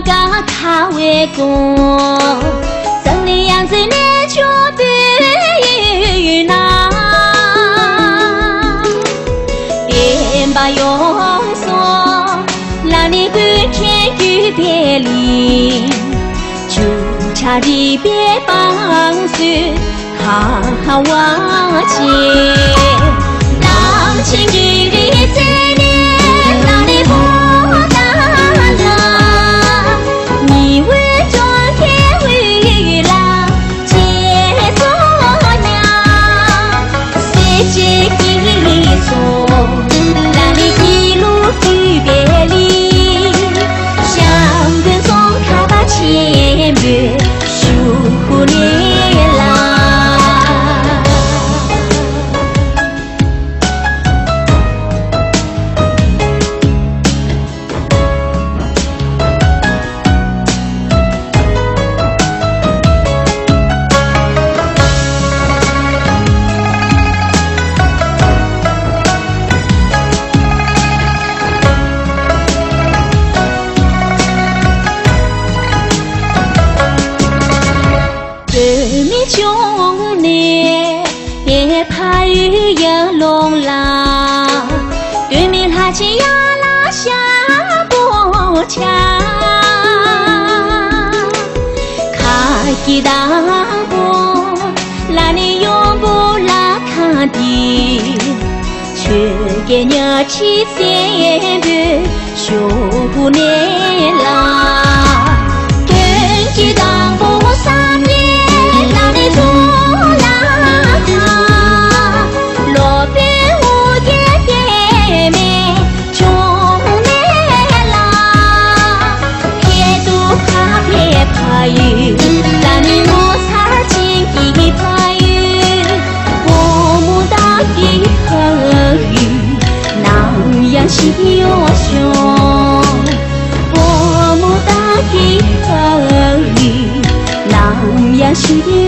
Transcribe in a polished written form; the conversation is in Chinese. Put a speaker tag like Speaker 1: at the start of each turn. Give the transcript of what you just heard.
Speaker 1: 嘎卡为公，真的样子你就对那，别把用说，让你感天与别离，就差你别帮手，看我姐，让情侣里在你那里不。兄弟，别怕雨也龙啦，对面他起呀拉下波枪，开给大波，那你用不拉看的，却给你起先的修不年啦，跟给大波三年。让你我才经一派雨，我们大地和雨，南阳西有雄，我们大地和雨，南阳西。